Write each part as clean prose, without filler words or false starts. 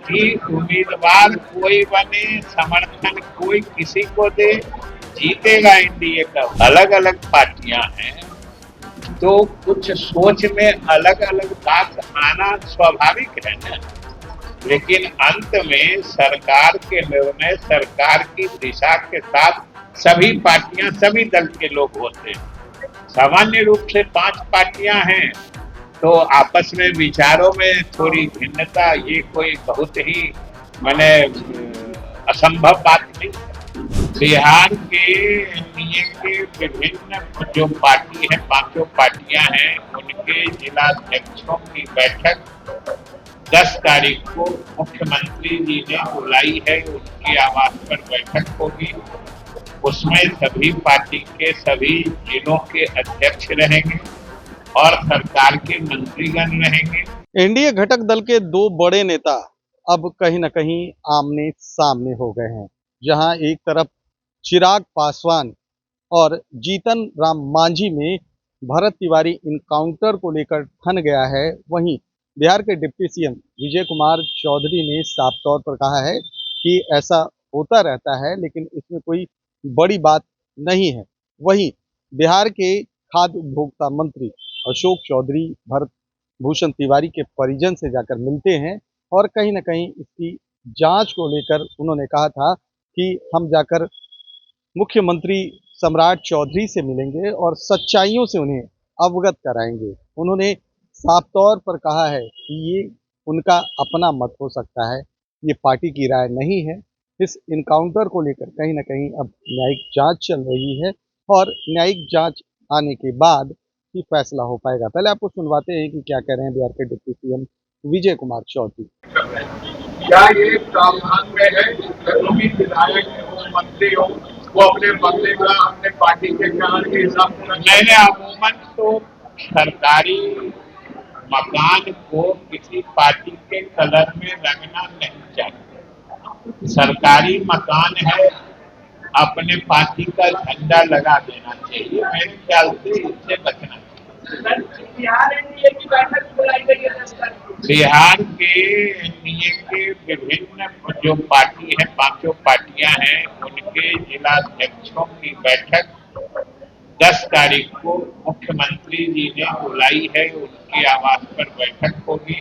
कि उम्मीदवार कोई बने, समर्थन कोई किसी को दे, जीतेगा एनडीए का। अलग अलग पार्टियां हैं तो कुछ सोच में अलग अलग बात आना स्वाभाविक है ना। लेकिन अंत में सरकार के निर्णय, सरकार की दिशा के साथ सभी पार्टियां, सभी दल के लोग होते हैं। सामान्य रूप से 5 पार्टियां हैं तो आपस में विचारों में थोड़ी भिन्नता, ये कोई बहुत ही माने असंभव बात नहीं है। बिहार के एनडीए के विभिन्न जो पार्टी है, 5 पार्टियां हैं, उनके जिलाध्यक्षों की बैठक 10 तारीख को मुख्यमंत्री जी ने बुलाई है। उनके आवास पर बैठक होगी। उसमें सभी पार्टी के सभी जिलों के अध्यक्ष रहेंगे और सरकार के मंत्रीगण रहेंगे। एनडीए घटक दल के दो बड़े नेता अब कहीं न कहीं आमने सामने हो गए हैं। जहां एक तरफ चिराग पासवान और जीतन राम मांझी में भरत तिवारी इनकाउंटर को लेकर ठन गया है, वहीं बिहार के डिप्टी सीएम विजय कुमार चौधरी ने साफ तौर पर कहा है कि ऐसा होता रहता है, लेकिन इसमें कोई बड़ी बात नहीं है। वहीं बिहार के खाद्य उपभोक्ता मंत्री अशोक चौधरी भरत भूषण तिवारी के परिजन से जाकर मिलते हैं और कहीं न कहीं इसकी जांच को लेकर उन्होंने कहा था कि हम जाकर मुख्यमंत्री सम्राट चौधरी से मिलेंगे और सच्चाइयों से उन्हें अवगत कराएंगे। उन्होंने साफ तौर पर कहा है कि ये उनका अपना मत हो सकता है, ये पार्टी की राय नहीं है। इस इनकाउंटर को लेकर कहीं न कहीं अब न्यायिक जांच चल रही है और न्यायिक जांच आने के बाद ही फैसला हो पाएगा। पहले आपको सुनवाते हैं कि क्या कह रहे हैं बिहार के डिप्टी सीएम विजय कुमार चौधरी। क्या ये प्रावधान में है कि जो भी विधायक हो, मंत्री हो, वो अपने बदले का अपने पार्टी के कारण के हिसाब से नहीं? अमूमन तो सरकारी मकान को किसी पार्टी के कलर में रंगना नहीं चाहिए। सरकारी मकान है, अपने पार्टी का झंडा लगा देना चाहिए। मेरे ख्याल से इससे बचना चाहिए। बिहार एनडीए की बैठक बुलाई गई है। बिहार के एनडीए के विभिन्न जो पार्टी है, 5 पार्टियां हैं, उनके जिलाध्यक्षों की बैठक 10 तारीख को मुख्यमंत्री जी ने बुलाई है। उनके आवास पर बैठक होगी।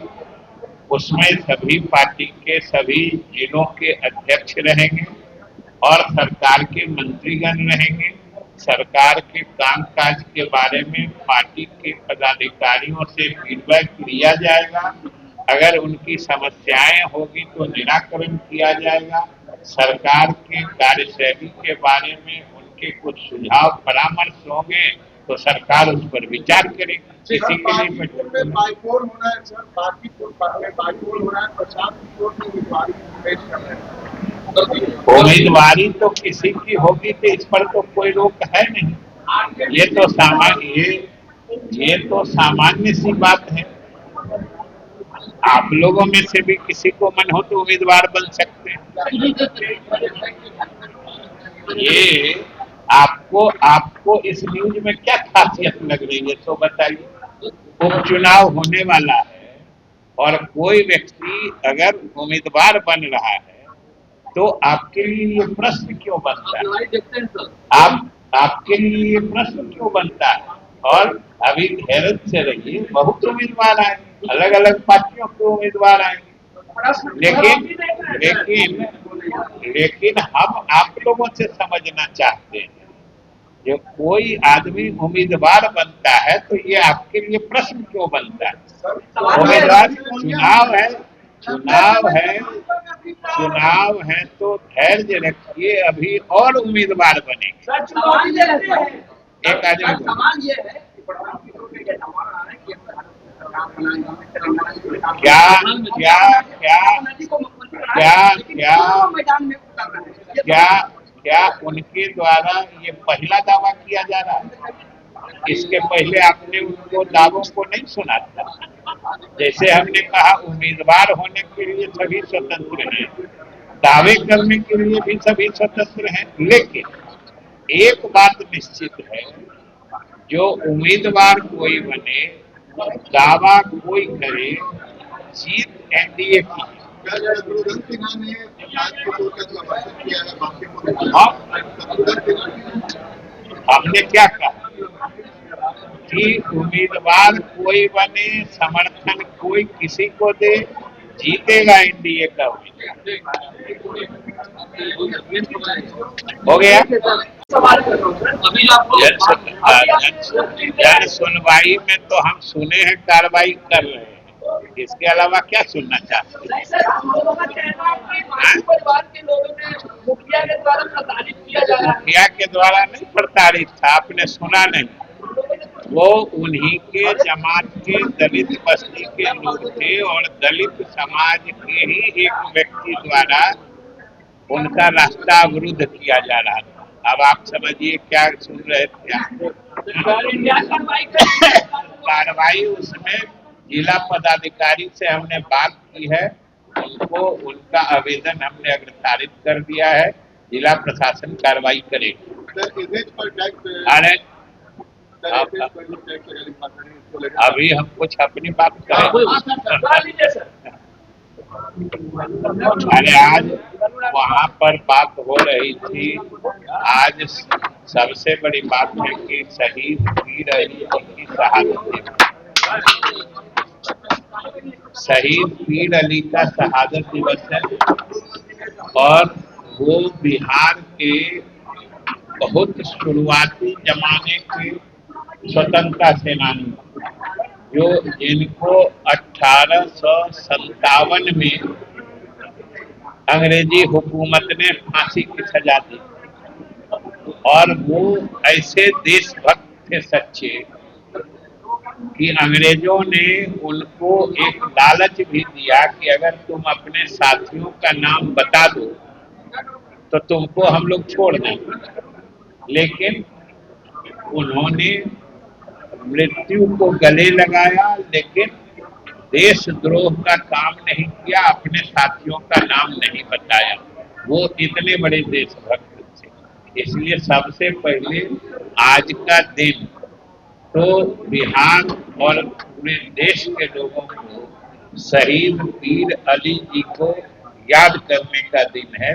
उसमें सभी पार्टी के सभी जिलों के अध्यक्ष रहेंगे और सरकार के मंत्रीगण रहेंगे। सरकार के कामकाज के बारे में पार्टी के पदाधिकारियों से फीडबैक लिया जाएगा। अगर उनकी समस्याएं होगी तो निराकरण किया जाएगा। सरकार के कार्यशैली के बारे में उनके कुछ सुझाव परामर्श होंगे तो सरकार उस पर विचार करेगी। किसी के लिए बाईपोल होना है सर, बाईपोल होना है, प्रशांत किशोर की उम्मीदवारी पेश कर रहे हैं। उम्मीदवारी तो किसी की होगी तो इस पर तो कोई रोक है नहीं। ये तो सामान्य सी बात है। आप लोगों में से भी किसी को मन हो तो उम्मीदवार बन सकते हैं। ये आपको इस न्यूज में क्या खासियत लग रही है तो बताइए। उपचुनाव होने वाला है और कोई व्यक्ति अगर उम्मीदवार बन रहा है तो आपके लिए ये प्रश्न क्यों बनता है? आपके लिए ये प्रश्न क्यों बनता है? और अभी धैर्य से रहिए, बहुत उम्मीदवार आए, अलग अलग पार्टियों के उम्मीदवार आएंगे। लेकिन हम आप लोगों से समझना चाहते हैं, जो कोई आदमी उम्मीदवार बनता है तो ये आपके लिए प्रश्न क्यों बनता है? उम्मीदवार चुनाव है तो धैर्य रखिए, अभी और उम्मीदवार बनेंगे। एक आदमी क्या क्या क्या क्या क्या उनके द्वारा ये पहला दावा किया जा रहा है? इसके पहले आपने उनको दावों को नहीं सुना था। जैसे हमने कहा, उम्मीदवार होने के लिए सभी स्वतंत्र हैं, दावे करने के लिए भी सभी स्वतंत्र हैं। लेकिन एक बात निश्चित है, जो उम्मीदवार कोई बने, दावा कोई करे, जीत एनडीए की है। शत्रुघ्न सिन्हा ने प्रसाद किशोर का समर्थन किया है, बाकी को शत्रुघ्न सिन्हा हमने क्या कहा कि उम्मीदवार कोई बने, समर्थन कोई किसी को दे, जीतेगा एनडीए का हो गया। जन सुनवाई में तो हम सुने हैं, कार्रवाई कर रहे हैं, इसके अलावा क्या सुनना चाहते हैं? मुखिया के द्वारा नहीं प्रताड़ित था, आपने सुना नहीं? वो उन्हीं के जमात के दलित बस्ती के लोग थे और दलित समाज के ही एक व्यक्ति द्वारा उनका रास्ता अवरुद्ध किया जा रहा था। अब आप समझिए क्या सुन रहे थे आप? कार्रवाई उसमें जिला पदाधिकारी से हमने बात की है, उनको उनका आवेदन हमने अग्रसारित कर दिया है, जिला प्रशासन कार्रवाई करेगी। अरे अभी हम कुछ अपनी बात करें। अरे आज वहाँ पर बात हो रही थी, आज सबसे बड़ी बात है कि शहीद पीर अली की शहादत दिवस, शहीद पीर अली का शहादत दिवस है और वो बिहार के बहुत शुरुआती जमाने के स्वतंत्रता सेनानी जो जिनको 1857 में अंग्रेजी हुकूमत ने फांसी की सजा दी और वो ऐसे देशभक्त थे सच्चे कि अंग्रेजों ने उनको एक लालच भी दिया कि अगर तुम अपने साथियों का नाम बता दो तो तुमको हम लोग छोड़ देंगे, लेकिन उन्होंने मृत्यु को गले लगाया, लेकिन देशद्रोह का काम नहीं किया, अपने साथियों का नाम नहीं बताया। वो इतने बड़े देशभक्त थे, इसलिए सबसे पहले आज का दिन तो बिहार और पूरे देश के लोगों को शहीद पीर अली जी को याद करने का दिन है।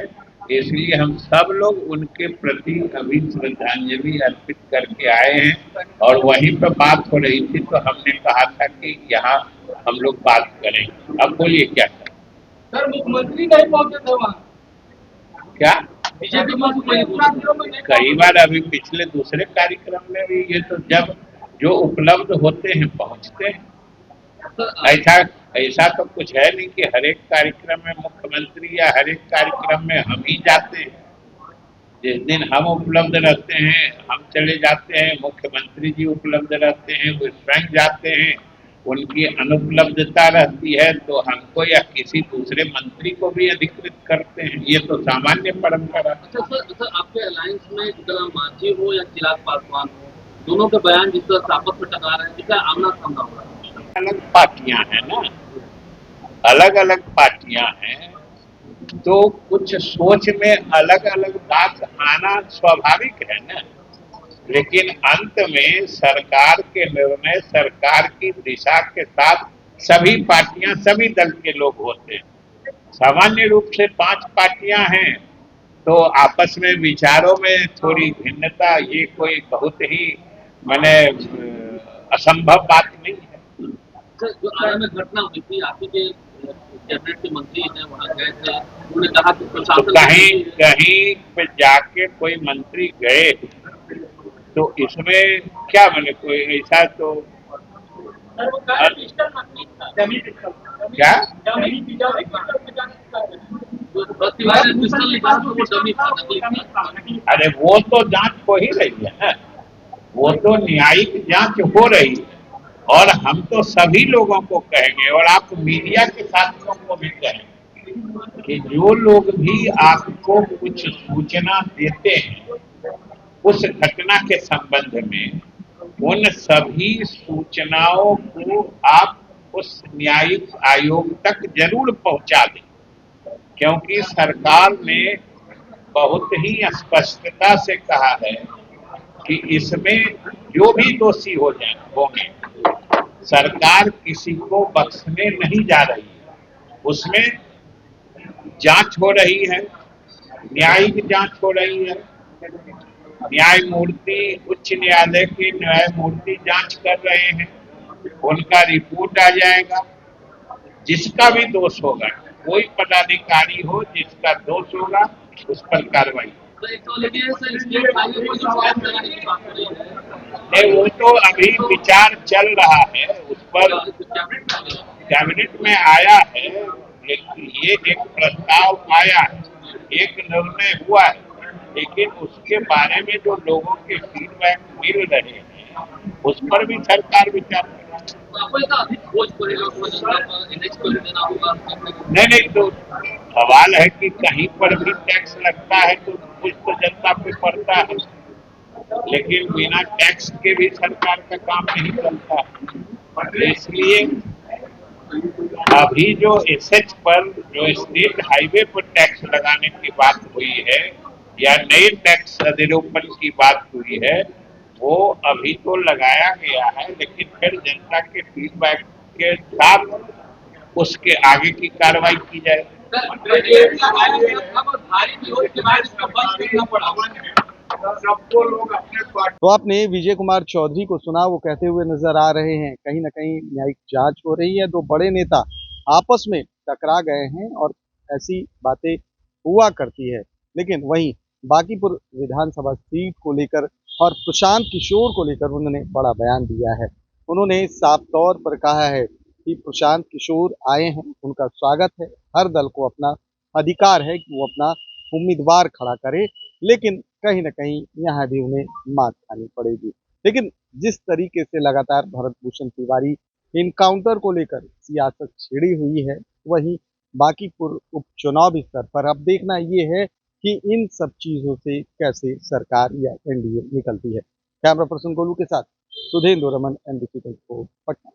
इसलिए हम सब लोग उनके प्रति अभी श्रद्धांजलि अर्पित करके आए हैं और वहीं पर बात हो रही थी तो हमने कहा था कि यहाँ हम लोग बात करें। अब बोलिए क्या करें? सर मुख्यमंत्री नहीं पहुंचे थे वहाँ क्या? बीजेपी कई बार अभी पिछले दूसरे कार्यक्रम में भी ये तो जब जो उपलब्ध होते हैं पहुंचते हैं। ऐसा तो कुछ है नहीं कि हर एक कार्यक्रम में मुख्यमंत्री या हर एक कार्यक्रम में हम ही जाते हैं। जिस दिन हम उपलब्ध रहते हैं हम चले जाते हैं, मुख्यमंत्री जी उपलब्ध रहते हैं वो स्वयं जाते हैं, उनकी अनुपलब्धता रहती है तो हमको या किसी दूसरे मंत्री को भी अधिकृत करते हैं, ये तो सामान्य परंपरा। सर आपके अलायंस में जितना मांझी हो या चिराग पासवान हो, दोनों के बयान जिस तरह आपस में टकरा रहे हैं, जिसका आमना सामना हो रहा है। अलग पार्टियां हैं ना, अलग अलग पार्टियां हैं तो कुछ सोच में अलग अलग बात आना स्वाभाविक है ना, लेकिन अंत में सरकार के निर्णय, सरकार की दिशा के साथ सभी पार्टियां, सभी दल के लोग होते हैं। सामान्य रूप से 5 पार्टियां हैं तो आपस में विचारों में थोड़ी भिन्नता, ये कोई बहुत ही माने असंभव बात नहीं है। जो आने में घटना हुई थी, आप ही के कैबिनेट के मंत्री हैं वहाँ गए थे, उन्होंने कहा कि तो कहीं पे जाके कोई मंत्री गए तो इसमें क्या मैंने कोई ऐसा तो क्या अरे वो तो जांच हो ही रही है ना, वो तो न्यायिक जांच हो रही है और हम तो सभी लोगों को कहेंगे और आप मीडिया के साथियों को भी कहेंगे कि जो लोग भी आपको कुछ सूचना देते हैं उस घटना के संबंध में, उन सभी सूचनाओं को आप उस न्यायिक आयोग तक जरूर पहुंचा दें, क्योंकि सरकार ने बहुत ही स्पष्टता से कहा है कि इसमें जो भी दोषी होंगे सरकार किसी को बख्शने नहीं जा रही है। उसमें जांच हो रही है, न्यायिक जांच हो रही है। न्यायमूर्ति उच्च न्यायालय के न्यायमूर्ति जांच कर रहे हैं, उनका रिपोर्ट आ जाएगा। जिसका भी दोष होगा, कोई पदाधिकारी हो जिसका दोष होगा, उस पर कार्रवाई होगी। तो एक तो लेकिन सर स्टेट हाईवे को जो बैन लगाने की बात हो रही है, नहीं, वो तो अभी विचार चल रहा है, उस पर कैबिनेट में कैबिनेट में आया है। ये एक प्रस्ताव आया है, एक निर्णय हुआ है, लेकिन उसके बारे में जो लोगों के फीडबैक मिल रहे हैं, उस पर भी सरकार विचार कर रही है। तो आपको इसका अधिक बोझ पड़ेगा उसको जनता एनएच को देना होगा। नहीं, तो सवाल है कि कहीं पर भी टैक्स लगता है तो कुछ तो जनता पे पड़ता है, लेकिन बिना टैक्स के भी सरकार का काम नहीं चलता है। इसलिए अभी जो एसएच पर, जो स्टेट हाईवे पर टैक्स लगाने की बात हुई है या नए टैक्स अधिरोपण की बात हुई है, वो अभी तो लगाया गया है, लेकिन फिर जनता के फीडबैक के साथ उसके आगे की कार्रवाई की जाए। भारी विरोध के बाद इसका बंद करना पड़ा। सबको लोग अपने पार्टी तो आपने विजय कुमार चौधरी को सुना, वो कहते हुए नजर आ रहे हैं कहीं ना कहीं न्यायिक जांच हो रही है, दो बड़े नेता आपस में टकरा गए हैं और ऐसी बातें हुआ करती है। लेकिन वहीं बांकीपुर विधानसभा सीट को लेकर और प्रशांत किशोर को लेकर उन्होंने बड़ा बयान दिया है। उन्होंने साफ तौर पर कहा है कि प्रशांत किशोर आए हैं, उनका स्वागत है, हर दल को अपना अधिकार है कि वो अपना उम्मीदवार खड़ा करे, लेकिन कहीं ना कहीं यहाँ भी उन्हें मात खानी पड़ेगी। लेकिन जिस तरीके से लगातार भरत भूषण तिवारी इनकाउंटर को लेकर सियासत छिड़ी हुई है, वहीं बांकीपुर उपचुनाव स्तर पर अब देखना ये है कि इन सब चीजों से कैसे सरकार या एनडीए निकलती है। कैमरा पर्सन गोलू के साथ सुधेंद्र रमन, NBC 24 पटना।